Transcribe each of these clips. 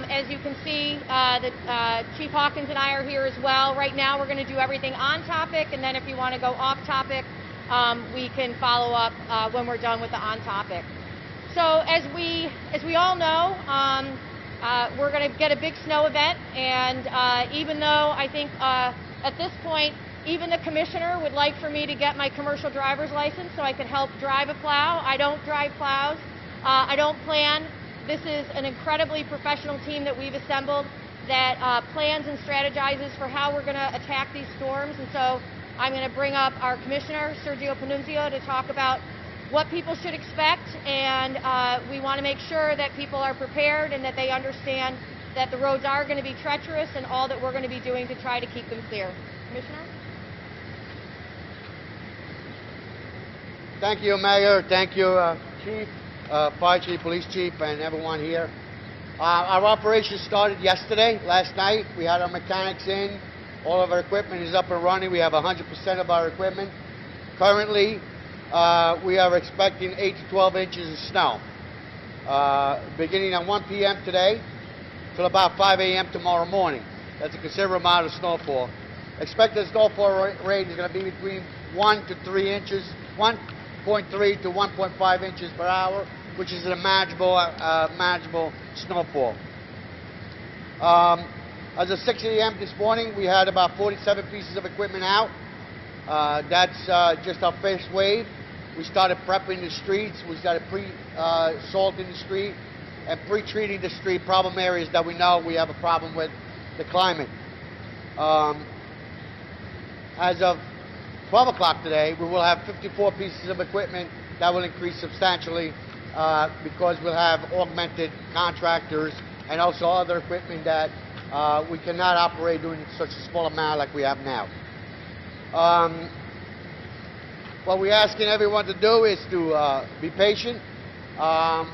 As you can see, Chief Hawkins and I are here as well. Right now we're going to do everything on topic, and then if you want to go off topic, we can follow up when we're done with the on topic. So as we all know, we're going to get a big snow event, and even though I think at this point even the commissioner would like for me to get my commercial driver's license so I can help drive a plow, I don't drive plows. I don't plan. This is an incredibly professional team that we've assembled that plans and strategizes for how we're going to attack these storms. And so I'm going to bring up our commissioner, Sergio Panunzio, to talk about what people should expect. And we want to make sure that people are prepared and that they understand that the roads are going to be treacherous and all that we're going to be doing to try to keep them clear. Commissioner? Thank you, Mayor. Thank you, Chief. Fire Chief, Police Chief, and everyone here. Our operation started yesterday, last night. We had our mechanics in. All of our equipment is up and running. We have 100% of our equipment. Currently, we are expecting 8 to 12 inches of snow. Beginning at 1 p.m. today till about 5 a.m. tomorrow morning. That's a considerable amount of snowfall. Expected snowfall rate is going to be between 1 to 3 inches, 1.3 to 1.5 inches per hour, which is a manageable snowfall. As of 6 a.m. this morning, we had about 47 pieces of equipment out. That's just our first wave. We started prepping the streets. We started salting the street and pre-treating the street problem areas that we know we have a problem with the climate. As of 12 o'clock today, we will have 54 pieces of equipment. That will increase substantially because we'll have augmented contractors and also other equipment that we cannot operate doing such a small amount like we have now. What we're asking everyone to do is to be patient.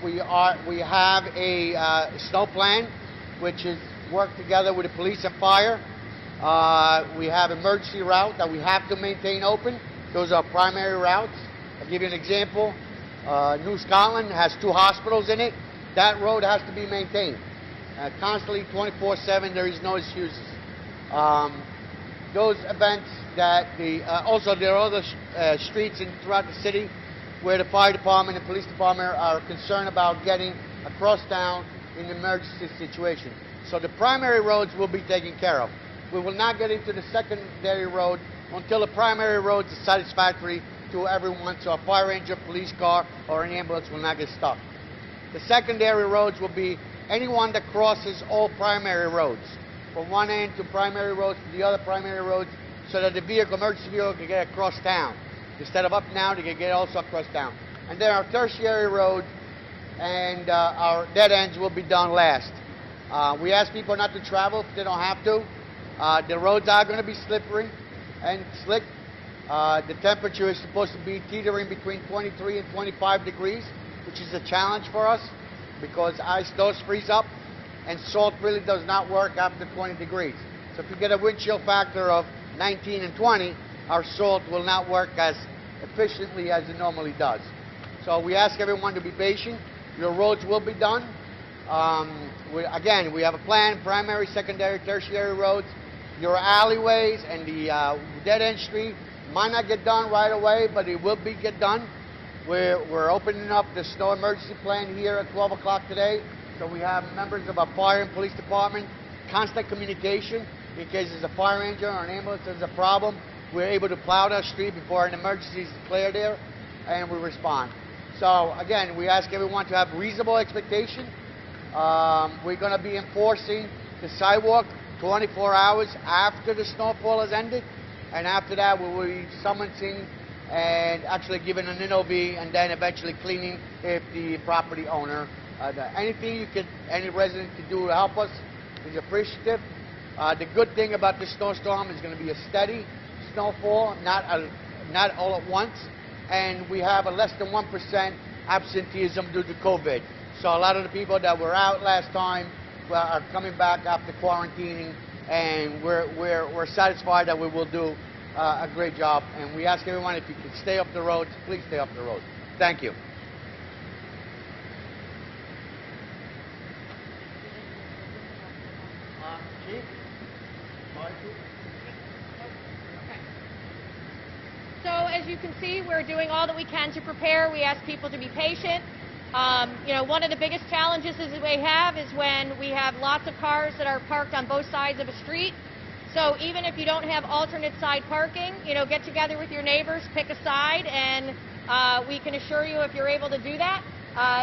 We have a snow plan, which is work together with the police and fire. We have emergency route that we have to maintain open. Those are primary routes. I'll give you an example. Newschannel has 2 hospitals in it. That road has to be maintained. Constantly 24/7, there is no excuses. Those events that also there are other streets throughout the city where the fire department and police department are concerned about getting across town in an emergency situation. So the primary roads will be taken care of. We will not get into the secondary road until the primary roads are satisfactory to everyone, so a fire engine, police car, or an ambulance will not get stuck. The secondary roads will be anyone that crosses all primary roads, from one end to primary roads to the other primary roads, so that the emergency vehicle can get across town. Instead of up and down, they can get also across town. And then our tertiary roads and our dead ends will be done last. We ask people not to travel if they don't have to. The roads are going to be slippery and slick. The temperature is supposed to be teetering between 23 and 25 degrees, which is a challenge for us because ice does freeze up and salt really does not work after 20 degrees. So if you get a wind chill factor of 19 and 20, our salt will not work as efficiently as it normally does. So we ask everyone to be patient. Your roads will be done. Again, we have a plan, primary, secondary, tertiary roads. Your alleyways and the dead-end street might not get done right away, but it will get done. We're opening up the snow emergency plan here at 12 o'clock today. So we have members of our fire and police department, constant communication in case there's a fire engine or an ambulance there's a problem. We're able to plow that street before an emergency is declared there, and we respond. So again, we ask everyone to have reasonable expectation. We're going to be enforcing the sidewalk 24 hours after the snowfall has ended, and after that we will be summoning and actually giving an NOV and then eventually cleaning if the property owner. Anything any resident can do to help us is appreciative. The good thing about this snowstorm is going to be a steady snowfall, not all at once, and we have a less than 1% absenteeism due to COVID. So a lot of the people that were out last time are coming back after quarantining, and we're satisfied that we will do a great job. And we ask everyone, if you can stay off the roads, please stay off the roads. Thank you. So as you can see, we're doing all that we can to prepare. We ask people to be patient. One of the biggest challenges we have is when we have lots of cars that are parked on both sides of a street. So even if you don't have alternate side parking, get together with your neighbors, pick a side, and we can assure you if you're able to do that,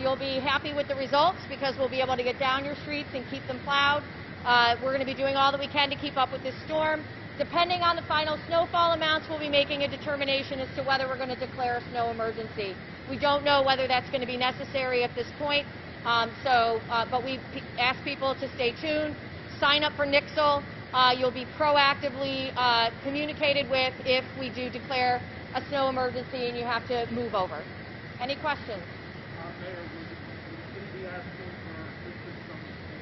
you'll be happy with the results because we'll be able to get down your streets and keep them plowed. We're going to be doing all that we can to keep up with this storm. Depending on the final snowfall amounts, we'll be making a determination as to whether we're going to declare a snow emergency. We don't know whether that's going to be necessary at this point, but we ask people to stay tuned, sign up for Newschannel. You'll be proactively communicated with if we do declare a snow emergency and you have to move over. Any questions? Mayor, would you be asking for assistance from the state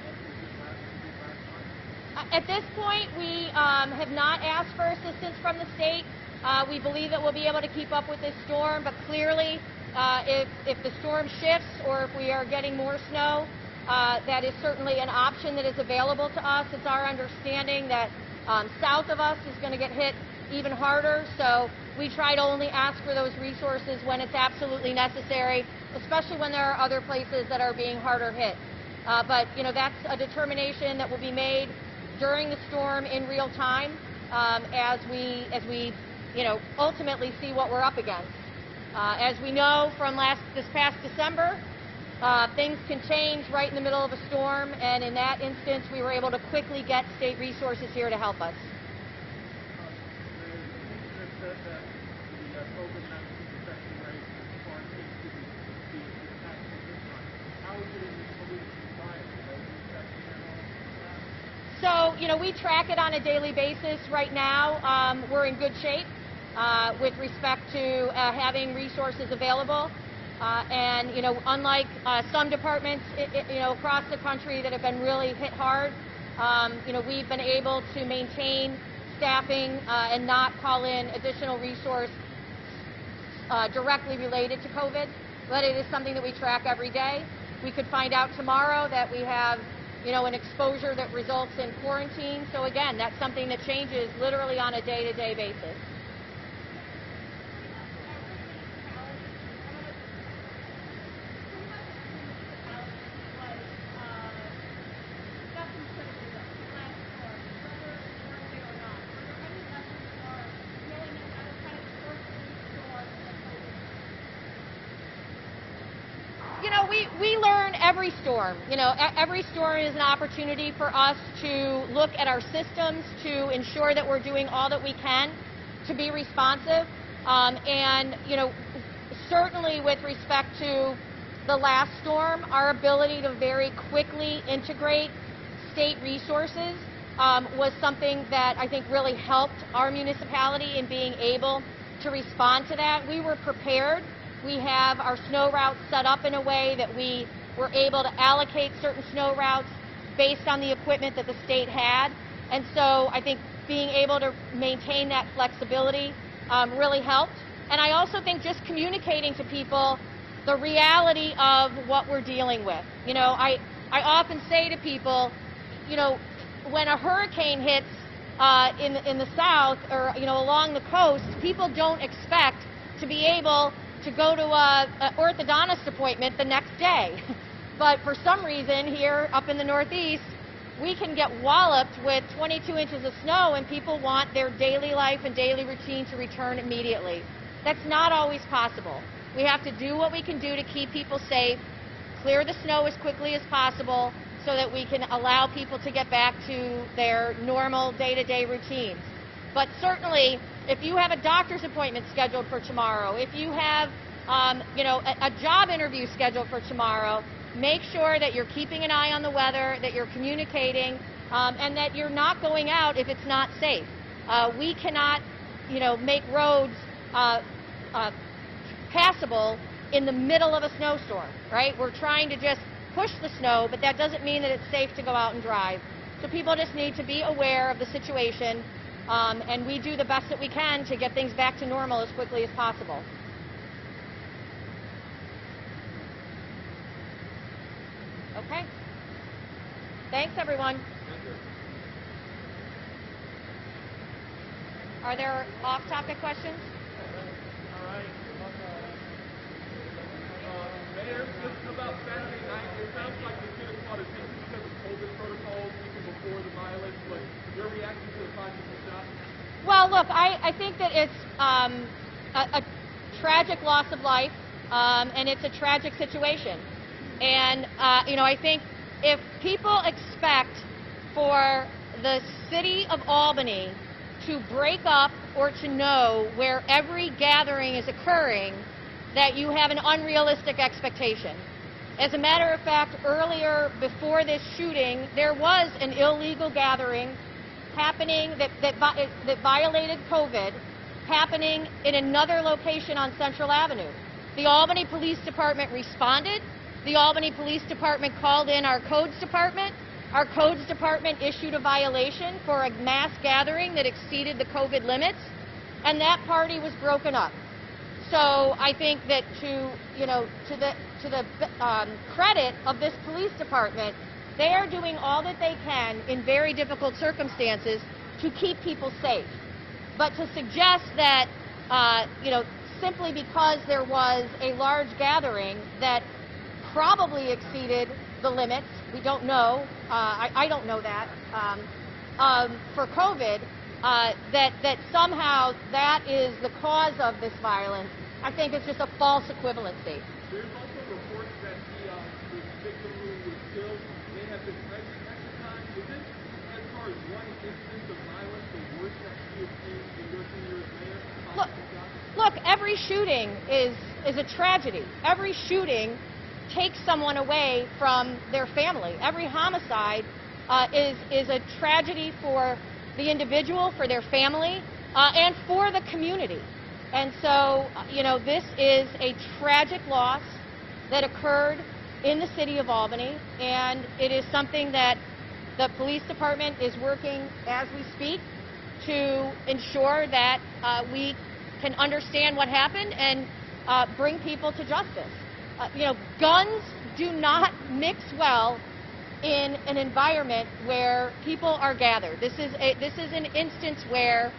after this last month? At this point, we have not asked for assistance from the state. We believe that we'll be able to keep up with this storm, but clearly, if the storm shifts or if we are getting more snow, that is certainly an option that is available to us. It's our understanding that south of us is going to get hit even harder, so we try to only ask for those resources when it's absolutely necessary, especially when there are other places that are being harder hit. But that's a determination that will be made during the storm in real time as we ultimately see what we're up against. As we know from this past December, things can change right in the middle of a storm, and in that instance, we were able to quickly get state resources here to help us. The said that the COVID-19 infection rate as far as cases be impacted this time. How is it in the police environment? Are you testing them all the time? So, we track it on a daily basis. Right now, we're in good shape with respect to having resources available. And, unlike some departments, across the country that have been really hit hard, we've been able to maintain staffing and not call in additional resource directly related to COVID, but it is something that we track every day. We could find out tomorrow that we have, an exposure that results in quarantine. So again, that's something that changes literally on a day-to-day basis. We learn every storm. Every storm is an opportunity for us to look at our systems to ensure that we're doing all that we can to be responsive. Certainly with respect to the last storm, our ability to very quickly integrate state resources was something that I think really helped our municipality in being able to respond to that. We were prepared. We have our snow routes set up in a way that we were able to allocate certain snow routes based on the equipment that the state had. And so I think being able to maintain that flexibility really helped. And I also think just communicating to people the reality of what we're dealing with. I often say to people, when a hurricane hits in the south or, along the coast, people don't expect to be able to go to an orthodontist appointment the next day. But for some reason here up in the Northeast, we can get walloped with 22 inches of snow and people want their daily life and daily routine to return immediately. That's not always possible. We have to do what we can do to keep people safe, clear the snow as quickly as possible so that we can allow people to get back to their normal day-to-day routines. But certainly, if you have a doctor's appointment scheduled for tomorrow, if you have, a job interview scheduled for tomorrow, make sure that you're keeping an eye on the weather, that you're communicating, and that you're not going out if it's not safe. We cannot, make roads passable in the middle of a snowstorm, right? We're trying to just push the snow, but that doesn't mean that it's safe to go out and drive. So people just need to be aware of the situation. And we do the best that we can to get things back to normal as quickly as possible. Okay. Thanks, everyone. Are there off-topic questions? All right. Mayor, just about Saturday night, it sounds like the kid has caught attention because of COVID protocols even before the violence, but your reaction to the fact that you shot? Well, look, I think that it's a tragic loss of life, and it's a tragic situation. And, I think if people expect for the city of Albany to break up or to know where every gathering is occurring, that you have an unrealistic expectation. As a matter of fact, earlier before this shooting, there was an illegal gathering happening that violated COVID, happening in another location on Central Avenue. The Albany Police Department responded. The Albany Police Department called in our codes department. Our codes department issued a violation for a mass gathering that exceeded the COVID limits, and that party was broken up. So I think that to the credit of this police department, they are doing all that they can in very difficult circumstances to keep people safe. But to suggest that, simply because there was a large gathering that probably exceeded the limits, we don't know, I don't know that, for COVID, that somehow that is the cause of this violence, I think it's just a false equivalency. There's also reports that the victim who was killed may have been pregnant at the time. Is this, as far as one instance of violence, the worst that you have seen in your 2 years as mayor? Look, every shooting is a tragedy. Every shooting takes someone away from their family. Every homicide is a tragedy for the individual, for their family, and for the community. And so, this is a tragic loss that occurred in the city of Albany, and it is something that the police department is working as we speak to ensure that we can understand what happened and bring people to justice. Guns do not mix well in an environment where people are gathered. This is an instance where,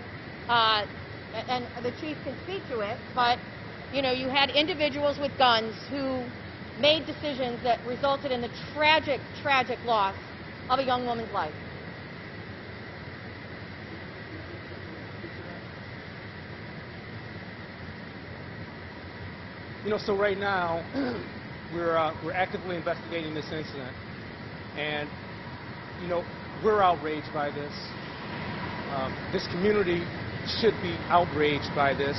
and the chief can speak to it, but you had individuals with guns who made decisions that resulted in the tragic, tragic loss of a young woman's life. So right now, we're actively investigating this incident, and we're outraged by this. This community should be outraged by this.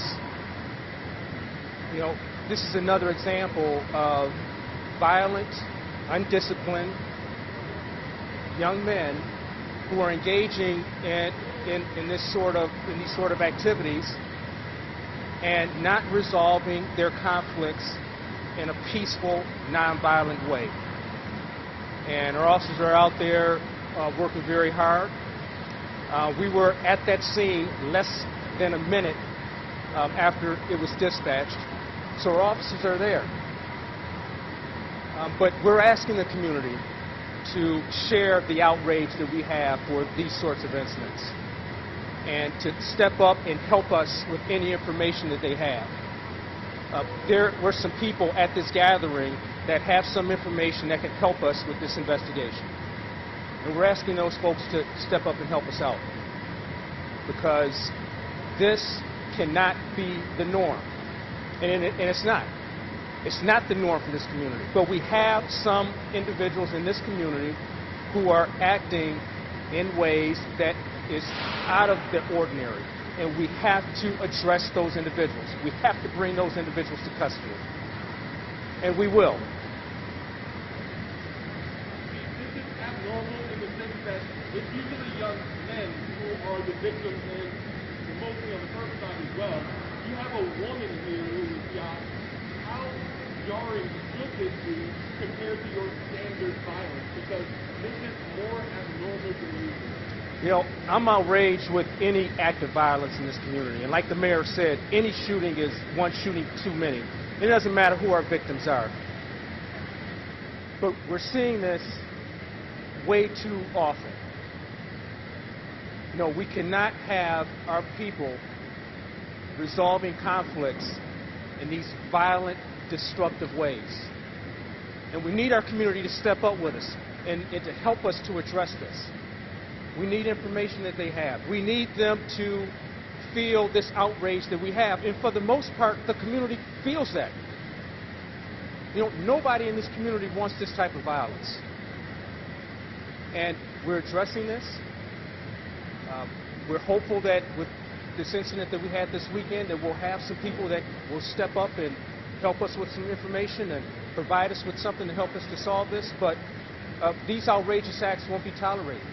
This is another example of violent, undisciplined young men who are engaging in these sort of activities and not resolving their conflicts in a peaceful, nonviolent way. And our officers are out there working very hard. We were at that scene less than a minute after it was dispatched, so our officers are there. But we're asking the community to share the outrage that we have for these sorts of incidents, and to step up and help us with any information that they have. There were some people at this gathering that have some information that can help us with this investigation. And we're asking those folks to step up and help us out, because this cannot be the norm. And it's not. It's not the norm for this community. But we have some individuals in this community who are acting in ways that is out of the ordinary, and we have to address those individuals. We have to bring those individuals to custody, and we will. This is abnormal in the sense that it's usually young men who are the victims, and mostly on the first side as well. You have a woman here who was shot. How jarring should this be compared to your standard violence? Because this is more abnormal than usual. I'm outraged with any act of violence in this community. And like the mayor said, any shooting is one shooting too many. It doesn't matter who our victims are. But we're seeing this way too often. No, we cannot have our people resolving conflicts in these violent, destructive ways. And we need our community to step up with us and to help us to address this. We need information that they have. We need them to feel this outrage that we have. And for the most part, the community feels that. You know, nobody in this community wants this type of violence. And we're addressing this. We're hopeful that with this incident that we had this weekend, that we'll have some people that will step up and help us with some information and provide us with something to help us to solve this. But these outrageous acts won't be tolerated.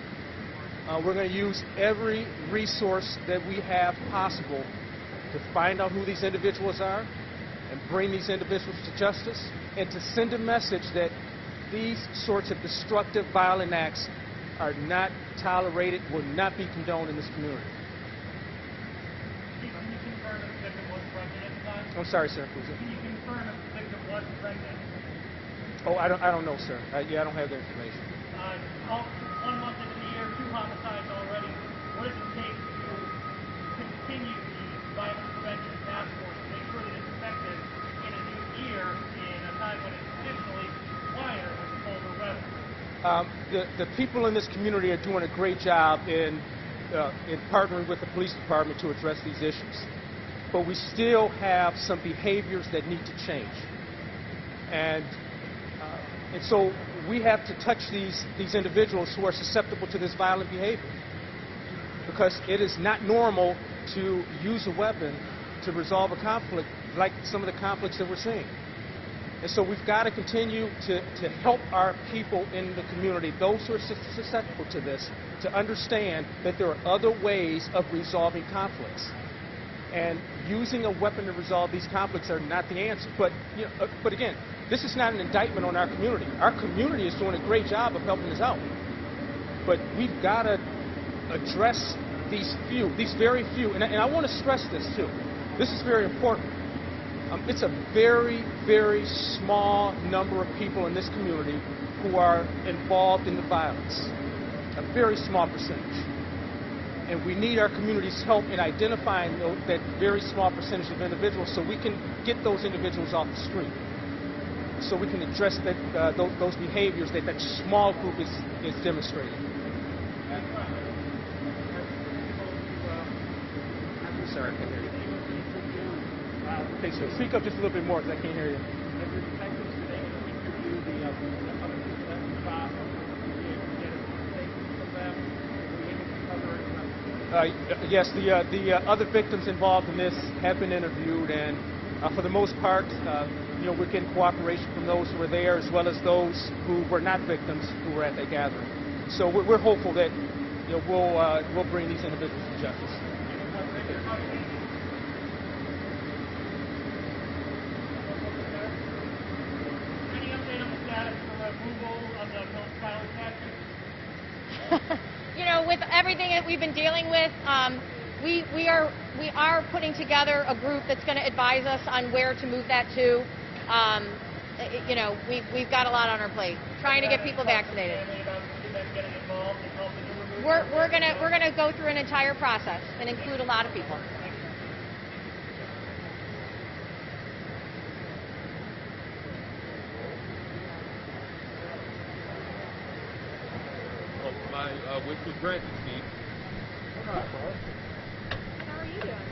We're going to use every resource that we have possible to find out who these individuals are and bring these individuals to justice, and to send a message that these sorts of destructive, violent acts are not tolerated, will not be condoned in this community. Can you confirm if the victim was pregnant at the time? I'm sorry, sir. Who's it? Can you confirm if the victim was pregnant? Oh, I don't know, sir. Yeah, I don't have that information. 1 month into the year, 2 homicides already. What does it take to continue the violence prevention task force to make sure that it's effective in a new year, in a time when it's traditionally quieter with colder weather? The people in this community are doing a great job in partnering with the police department to address these issues. But we still have some behaviors that need to change. And so we have to touch these individuals who are susceptible to this violent behavior. Because it is not normal to use a weapon to resolve a conflict like some of the conflicts that we're seeing. And so we've got to continue to help our people in the community, those who are susceptible to this, to understand that there are other ways of resolving conflicts. And using a weapon to resolve these conflicts are not the answer. But again, this is not an indictment on our community. Our community is doing a great job of helping us out. But we've got to address these very few. And I want to stress this too. This is very important. It's a very, very small number of people in this community who are involved in the violence. A very small percentage. And we need our community's help in identifying that very small percentage of individuals so we can get those individuals off the street. So we can address those behaviors that small group is demonstrating. I'm sorry, I can't hear you. Okay, so speak up just a little bit more because I can't hear you. Yes, the other victims involved in this have been interviewed, and for the most part, we're getting cooperation from those who were there, as well as those who were not victims who were at that gathering. So we're hopeful that we'll bring these individuals to justice. Any update on the status for removal of the Phillips statue? With everything that we've been dealing with, we are putting together a group that's going to advise us on where to move that to. We've got a lot on our plate, trying to get people vaccinated. We're gonna go through an entire process and include a lot of people. My wish was granted, Steve. How are you doing?